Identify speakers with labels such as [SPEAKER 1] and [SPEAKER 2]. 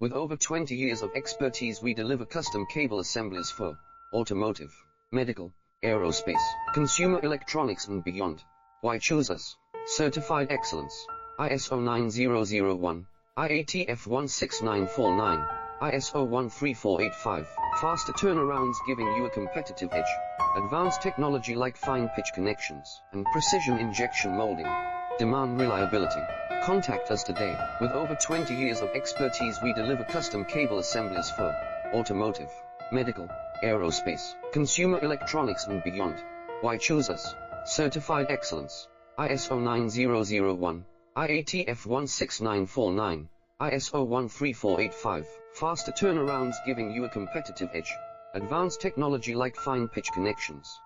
[SPEAKER 1] With over 20 years of expertise, we deliver custom cable assemblies for automotive, medical, aerospace, consumer electronics and beyond. Why choose us? Certified excellence. ISO 9001, IATF 16949, ISO 13485. Faster turnarounds giving you a competitive edge. Advanced technology like fine pitch connections and precision injection molding. Demand reliability. Contact us today. With over 20 years of expertise, we deliver custom cable assemblies for automotive, medical, aerospace, consumer electronics and beyond. Why choose us? Certified excellence. ISO 9001, IATF 16949, ISO 13485. Faster turnarounds giving you a competitive edge. Advanced technology like fine pitch connections